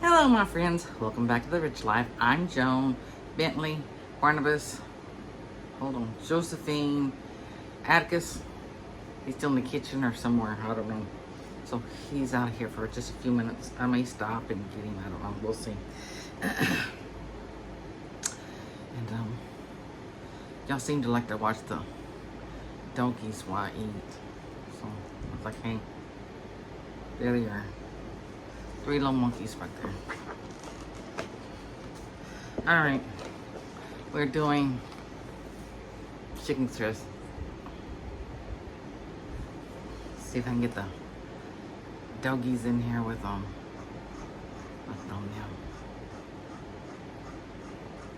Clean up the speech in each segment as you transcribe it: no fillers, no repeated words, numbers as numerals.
Hello, my friends. Welcome back to The Rich Life. I'm Joan, Bentley, Barnabas, hold on, Josephine, Atticus. He's still in the kitchen or somewhere. I don't know. So he's out of here for just a few minutes. I may stop and get him. I don't know. We'll see. And y'all seem to like to watch the donkeys while I eat. So I was like, hey, there they are. 3 little monkeys right there. All right, we're doing chicken strips. See if I can get the doggies in here with them.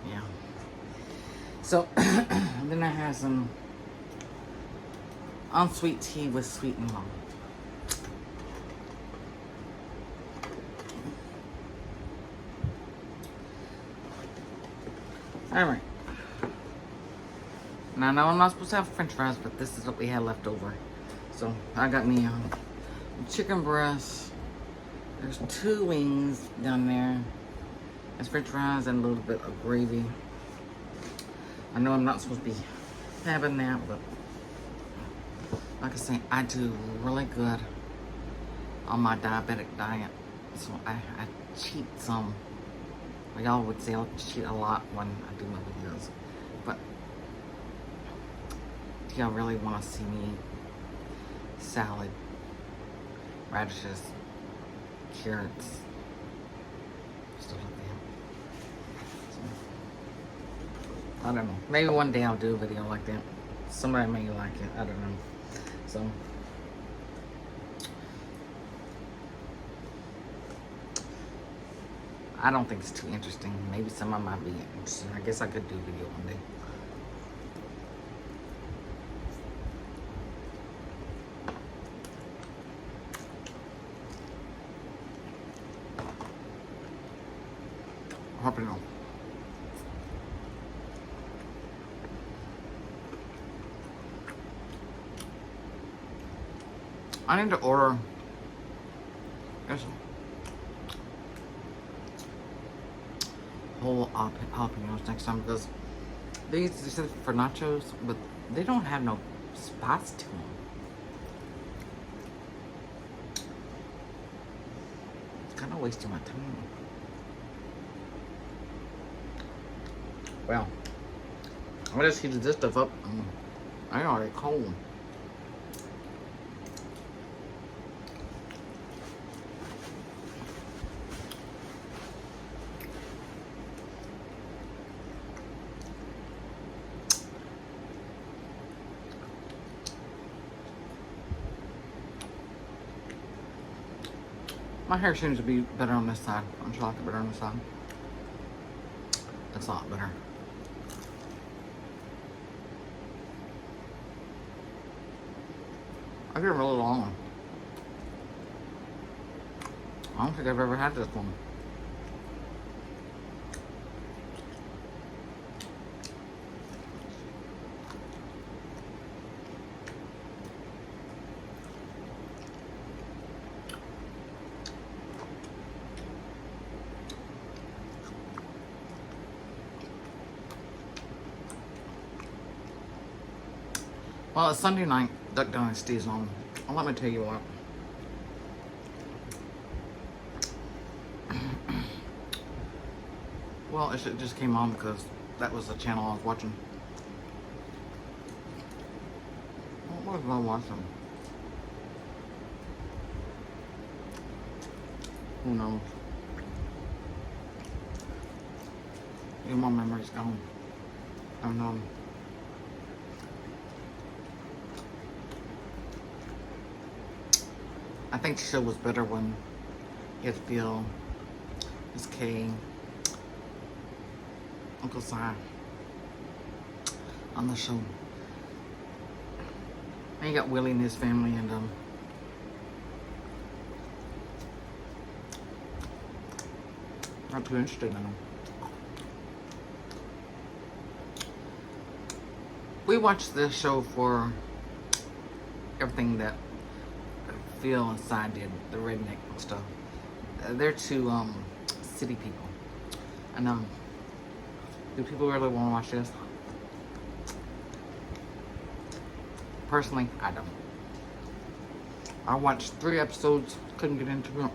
Yeah. So then I have some unsweet tea with sweet and low. All right. Now, I know I'm not supposed to have French fries, but this is what we had left over. So I got me chicken breast. There's 2 wings down there. There's French fries and a little bit of gravy. I know I'm not supposed to be having that, but like I say, I do really good on my diabetic diet. So I cheat some. Y'all would say I'll cheat a lot when I do my videos. But do y'all really want to see me eat salad, radishes, carrots, stuff like that? So, I don't know. Maybe one day I'll do a video like that. Somebody may like it. I don't know. So I don't think it's too interesting. Maybe some of might be interesting. I guess I could do a video one day. Hope you know. I need to order this whole jalapenos next time because they said for nachos, but they don't have no spots to them. It's kind of wasting my time. Well, I just heated this stuff up. I already cold. My hair seems to be better on this side. I'm sure I like it better on this side. It's a lot better. I get really long. I don't think I've ever had this one. Well, it's Sunday night. Duck Dynasty's on. Well, let me tell you what. Well, it just came on because that was the channel I was watching. What was I watching? Who knows? Even my memory's gone. And I think the show was better when it had Bill, Miss Kay, Uncle Si on the show. And you got Willie and his family, and not too interested in them. We watched this show for everything that Phil and Si did, the redneck stuff. They're 2 city people. I know. Do people really want to watch this? Personally, I don't. I watched 3 episodes, couldn't get into it.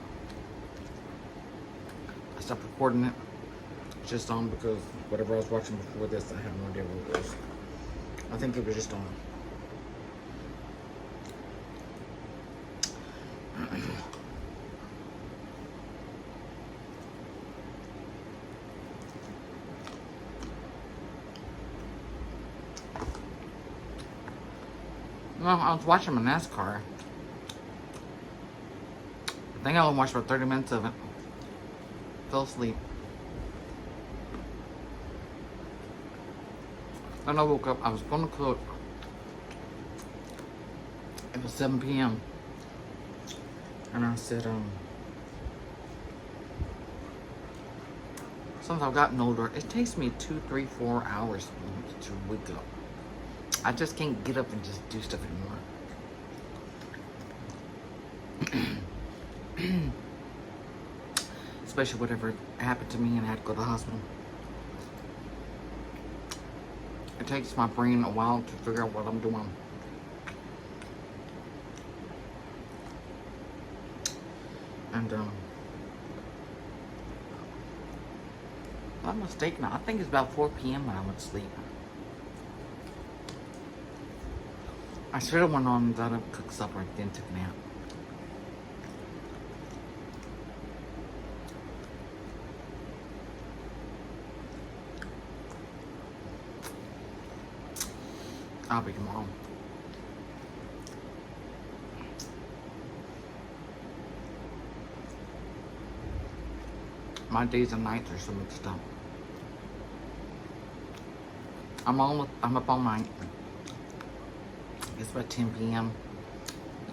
I stopped recording it. Just on because whatever I was watching before this, I have no idea what it was. I think it was just on. Well, I was watching my NASCAR. I think I only watched about 30 minutes of it. Fell asleep. Then I woke up. I was going to cook. It was 7 p.m. And I said, since I've gotten older, it takes me 2, 3, 4 hours to wake up. I just can't get up and just do stuff anymore. Especially whatever happened to me and I had to go to the hospital. It takes my brain a while to figure out what I'm doing. And, if I'm mistaken, I think it's about 4 p.m. when I went to sleep. I should have went on and got up, cooked supper, and then took a nap. I'll be tomorrow. My days and nights are so mixed up. I'm up all night. It's about 10 p.m.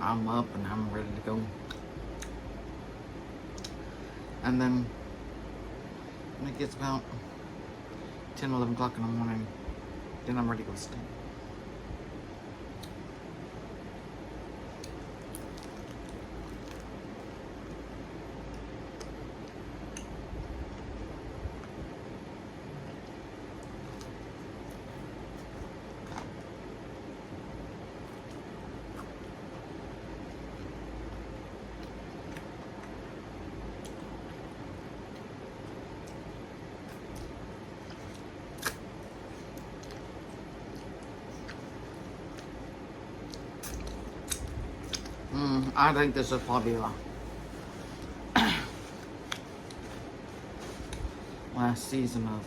I'm up and I'm ready to go. And then when it gets about 10, 11 o'clock in the morning, then I'm ready to go to sleep. I think this is probably the last season of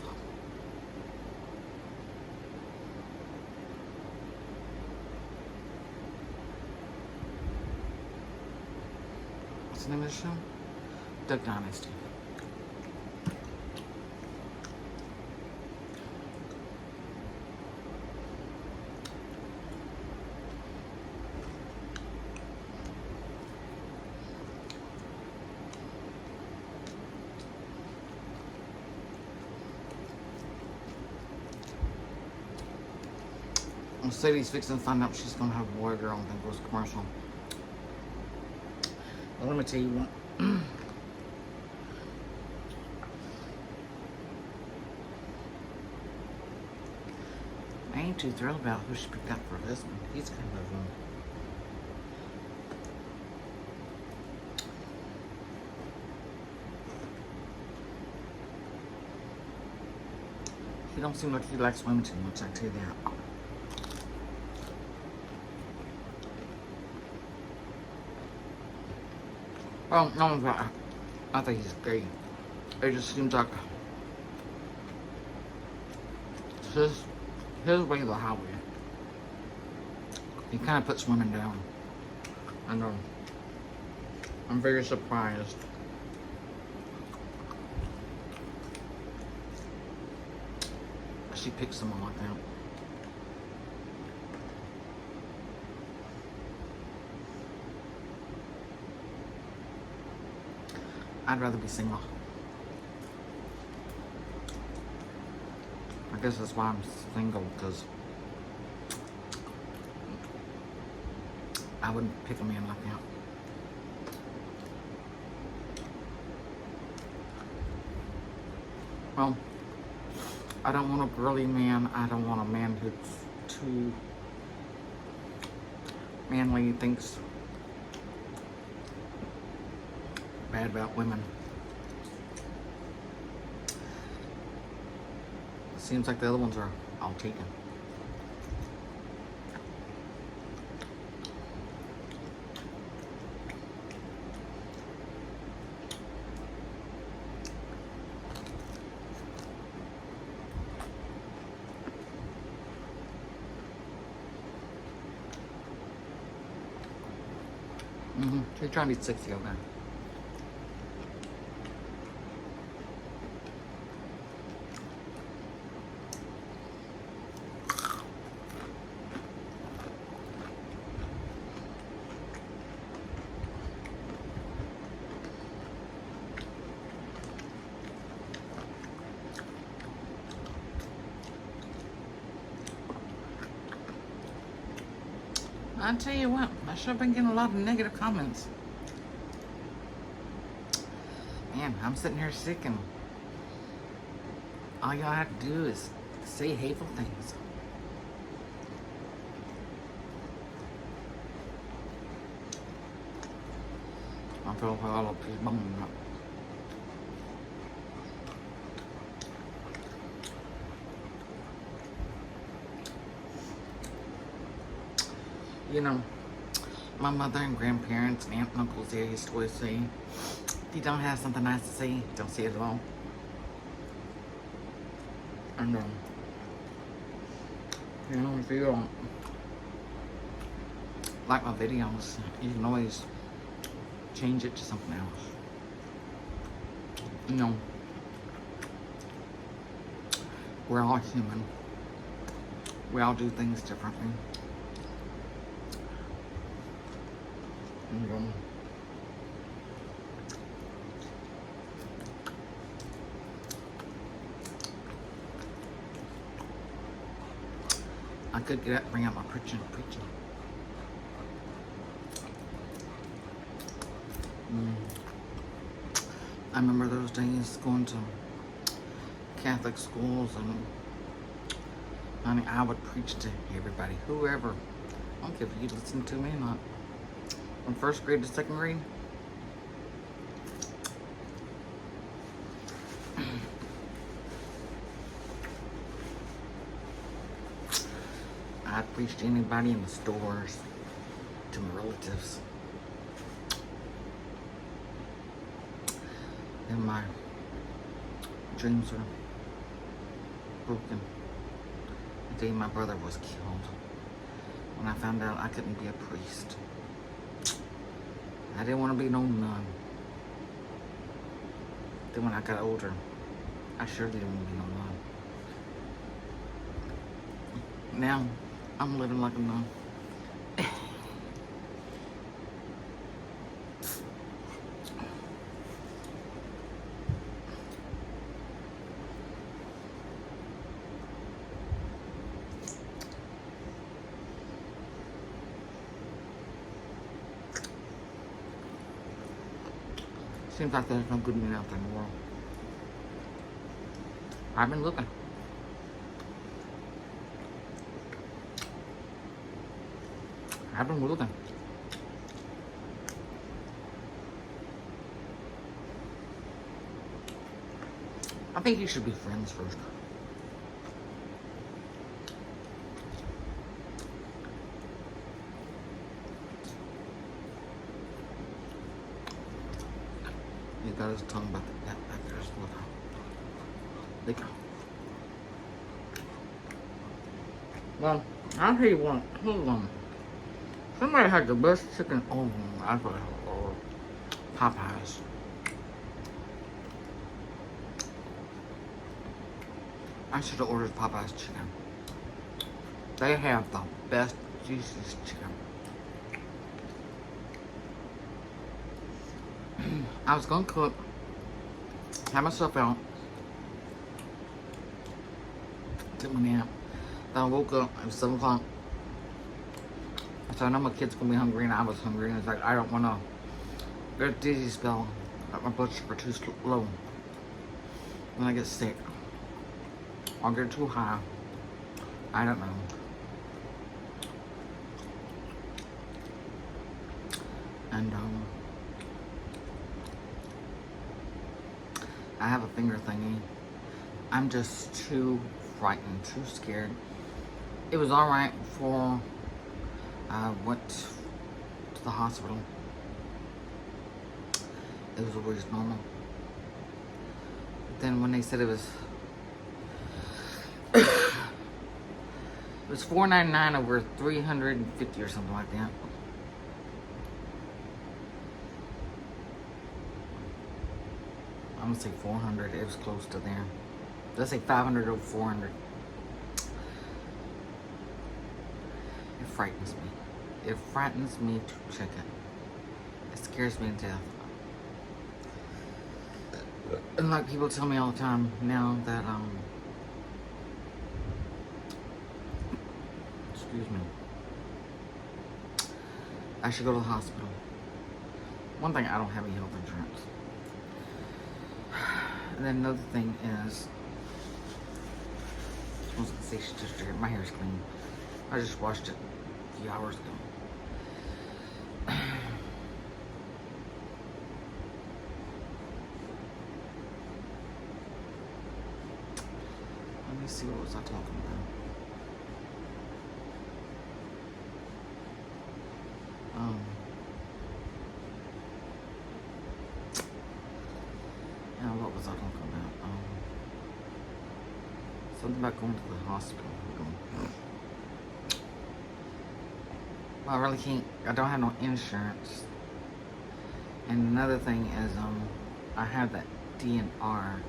what's the name of the show? Duck Dynasty. Sadie's fixing to find out she's gonna have a boy or girl and then goes commercial. Well, let me tell you what. I ain't too thrilled about who she picked out for this one. He's kind of he don't seem like he likes women too much, I tell you that. Oh, no, I think he's gay. It just seems like his way of the highway. He kind of puts women down. I know. I'm very surprised. She picks someone like that. I'd rather be single. I guess that's why I'm single, because I wouldn't pick a man like that. Well, I don't want a girly man. I don't want a man who's too manly, thinks bad about women. It seems like the other ones are all taken. You're trying to be sexy over there. I tell you what, I should have been getting a lot of negative comments. Man, I'm sitting here sick and all y'all have to do is say hateful things. I feel like all of these bones up. You know, my mother and grandparents and aunt and uncles there used to always say, if you don't have something nice to say, don't say it at all. And, you know, if you don't like my videos, you can always change it to something else. You know, we're all human. We all do things differently. I could get up, bring out my preaching. I remember those days going to Catholic schools, and honey, I would preach to everybody, whoever. I don't care if you listen to me or not. From first grade to second grade. I'd preach to anybody in the stores, to my relatives. And my dreams were broken the day my brother was killed. When I found out I couldn't be a priest. I didn't want to be no nun. Then when I got older, I sure didn't want to be no nun. Now, I'm living like a nun. Seems like there's no good men out there in the world. I've been looking. I think you should be friends first. He got his tongue back there. Look. Well, I'll tell you what. Hold on. Somebody had the best chicken over or Popeyes. I should have ordered Popeyes chicken. They have the best, juiciest chicken. I was gonna cook, have myself out, took my nap. Then I woke up, it was 7 o'clock. So I know my kid's gonna be hungry and I was hungry, and it's like, I don't wanna get a dizzy spell, got my blood sugar too low. when I get sick. I'll get too high. I don't know. And I have a finger thingy. I'm just too frightened, too scared. It was alright before I went to the hospital. It was always normal. But then when they said it was it was $4.99 over 350 or something like that. I'm gonna say 400. It was close to there. Let's say 500 over 400. It frightens me. It frightens me to check it. It scares me to death. And like people tell me all the time now that excuse me, I should go to the hospital. One thing, I don't have any health insurance. And then another thing is, I was gonna say she just dried. My hair's clean. I just washed it a few hours ago. Let me see, what was I talking about? Yeah, what was I talking about? Something about going to the hospital. Well, I really can't. I don't have no insurance. And another thing is, I have that DNR.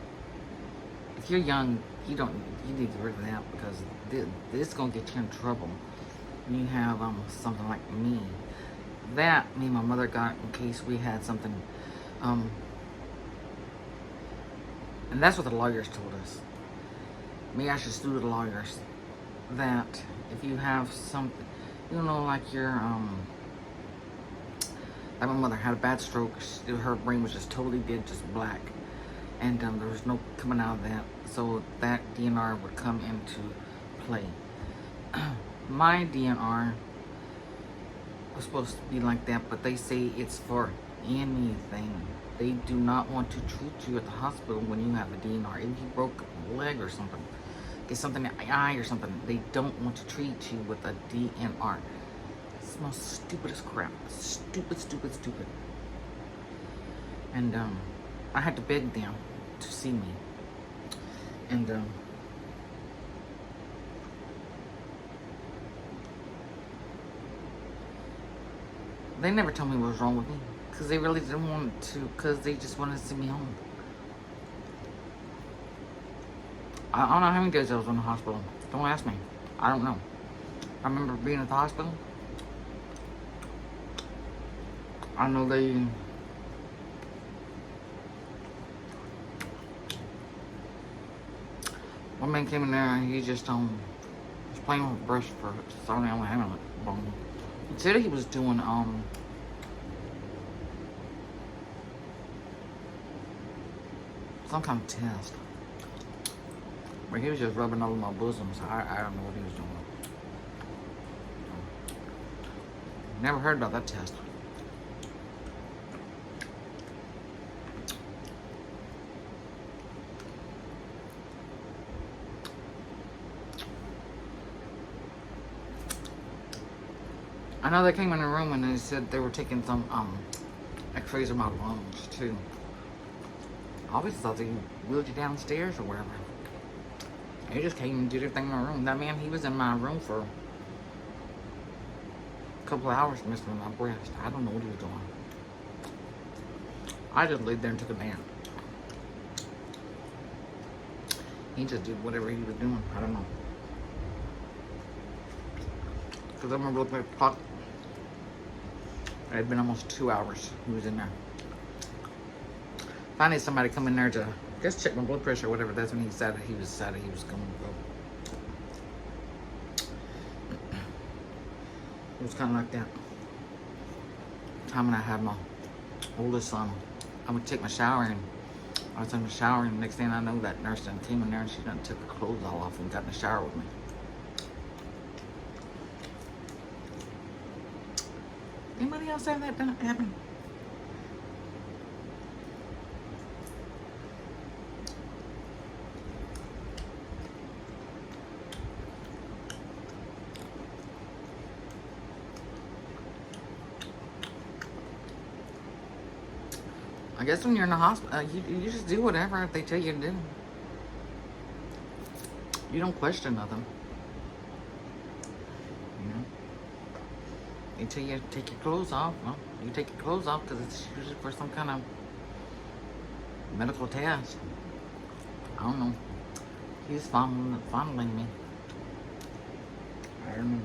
If you're young, you need to rid of that, because this is gonna get you in trouble when you have something like me. That me and my mother got in case we had something, and that's what the lawyers told us. Maybe I should sue the lawyers. That if you have something, you know, like your like my mother had a bad stroke. Her brain was just totally dead, just black, and there was no coming out of that. So that DNR would come into play. My DNR was supposed to be like that, but they say it's for anything. They do not want to treat you at the hospital when you have a DNR. If you broke a leg or something, get something in the eye or something, they don't want to treat you with a DNR. It's the most stupidest crap. Stupid, stupid, stupid. And I had to beg them to see me. And they never told me what was wrong with me, because they really didn't want to, because they just wanted to see me home. I don't know how many days I was in the hospital. Don't ask me. I don't know. I remember being at the hospital. I know they... One man came in there and he just was playing with a brush for something on the handle. He said he was doing some kind of test. But he was just rubbing over my bosom, so I don't know what he was doing. Never heard about that test. I know they came in the room and they said they were taking some x-rays of my lungs too. I always thought they wheeled you downstairs or wherever. He just came and did everything in my room. That man, he was in my room for a couple of hours messing with my breast. I don't know what he was doing. I just laid there and took a nap. He just did whatever he was doing. I don't know. Because I remember looking at the clock. It had been almost 2 hours he was in there. Finally, somebody come in there to just check my blood pressure or whatever. That's when he decided he was going to go. It was kind of like that. Time when I had my oldest son, I would take my shower and I was in the shower, and the next thing I know, that nurse done came in there and she done took her clothes all off and got in the shower with me. Anybody else have that happen? I guess when you're in the hospital, you just do whatever they tell you to do. You don't question nothing. You know? They tell you to take your clothes off. Well, you take your clothes off because it's usually for some kind of medical test. I don't know. He's fondling me. I don't know.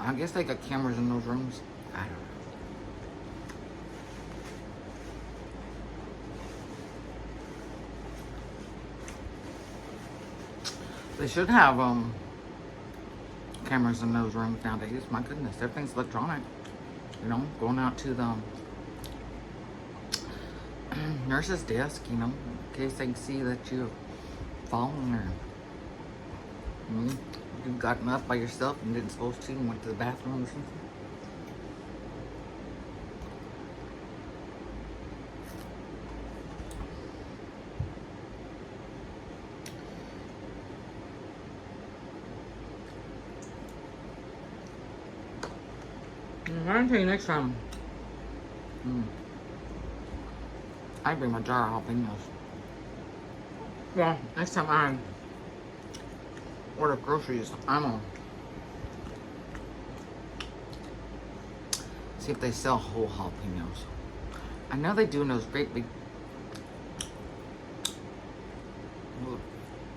I guess they got cameras in those rooms. I don't know. They should have cameras in those rooms nowadays. My goodness, everything's electronic. You know, going out to the nurse's desk, you know, in case they can see that you've fallen or you've gotten up by yourself and didn't supposed to and went to the bathroom or something. I'll tell you next time. I bring my jar of jalapenos. Well, next time I order groceries, I'm gonna see if they sell whole jalapenos. I know they do in those great big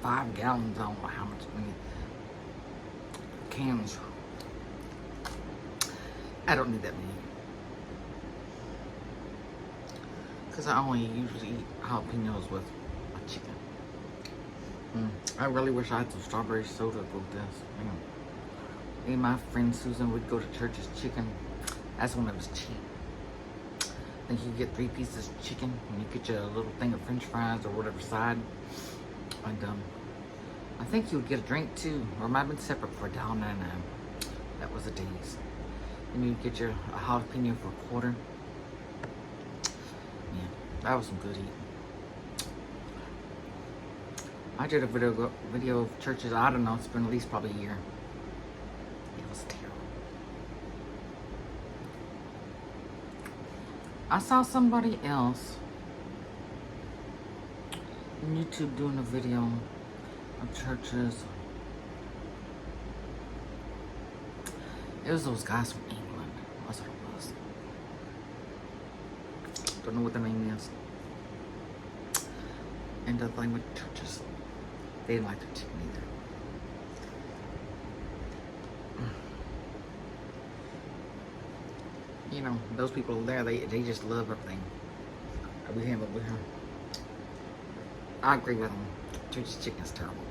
5 gallons. I don't know how many cans. I don't need that many. Because I only usually eat jalapenos with my chicken. I really wish I had some strawberry soda with this. You know, me and my friend Susan would go to Church's Chicken. That's when it was cheap. I think you get 3 pieces of chicken and you get you a little thing of French fries or whatever side. And I think you would get a drink too, or it might have been separate for $1.99. That was a days. And you'd get your jalapeno for $1. Yeah, that was some good eating. I did a video of Church's. I don't know, it's been at least probably a year. It was terrible. I saw somebody else on YouTube doing a video of Church's. It was those guys from England. That's what it was. Don't know what the name is. And the thing with Church's, they didn't like the chicken either. You know, those people there, they just love everything. We have over here. I agree with them. Church's chicken is terrible.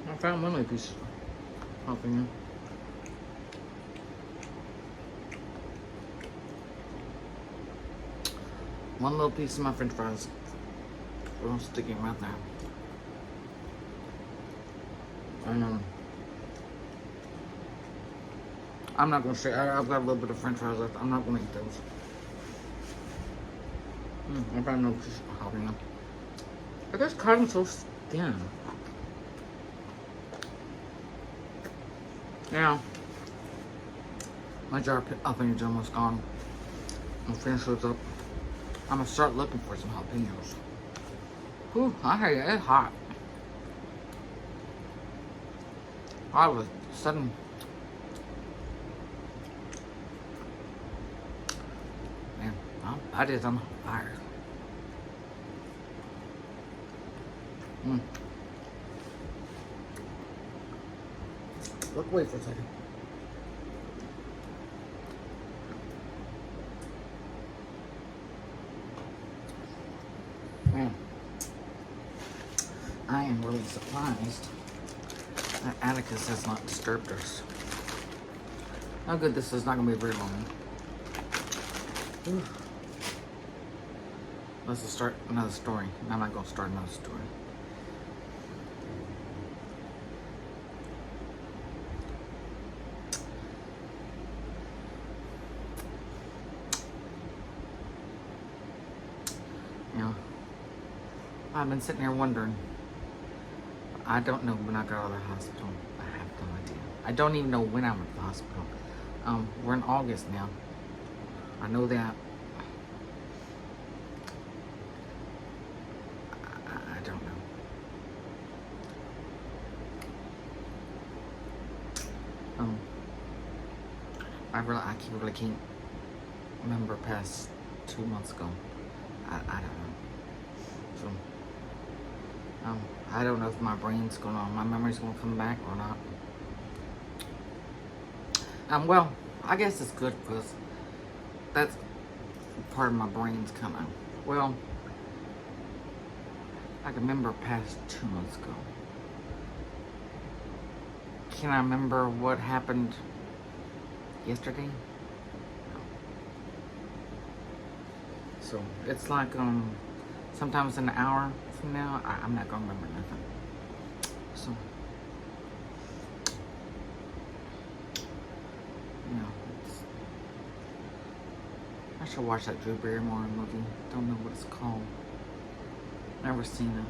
I found one little piece of jalapeno. One little piece of my French fries. We're sticking right there. And I'm not gonna say. I've got a little bit of French fries left. I'm not gonna eat those. I found no piece of jalapeno. I guess cotton's so thin. Yeah. My jar of jalapenos is almost gone. I'm gonna finish those up. I'm gonna start looking for some jalapenos. Whew, I hear you, it's hot. All of a sudden, man, my body's on fire. Look away for a second. I am really surprised that Atticus has not disturbed us. Oh good, this is not going to be very long. Whew. Let's just start another story. I'm not going to start another story. You know, I've been sitting here wondering. I don't know when I got out of the hospital. I have no idea. I don't even know when I'm at the hospital. We're in August now. I know that. I don't know. I really can't remember past 2 months ago. I don't know. So, I don't know if my brain's my memory's gonna come back or not. Well, I guess it's good because that's part of my brain's kind of, well, I can remember past 2 months ago. Can I remember what happened yesterday? No. So it's like sometimes an hour from now, I'm not gonna remember nothing. So, you know, I should watch that Drew Barrymore movie. Don't know what it's called. Never seen it.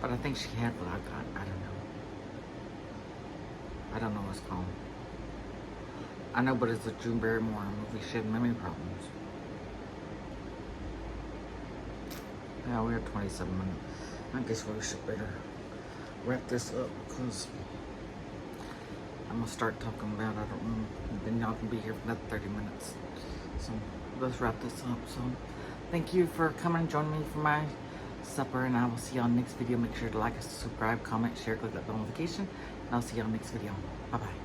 But I think she had what I got. I don't know. I don't know what it's called. I know, but it's a Drew Barrymore movie. She had memory problems. Yeah, we're at 27 minutes. I guess we should better wrap this up because I'm gonna start talking about, I don't know, then y'all can be here for another 30 minutes. So let's wrap this up. So thank you for coming and joining me for my supper, and I will see y'all next video. Make sure to like, subscribe, comment, share, click that bell notification, and I'll see y'all next video. Bye bye.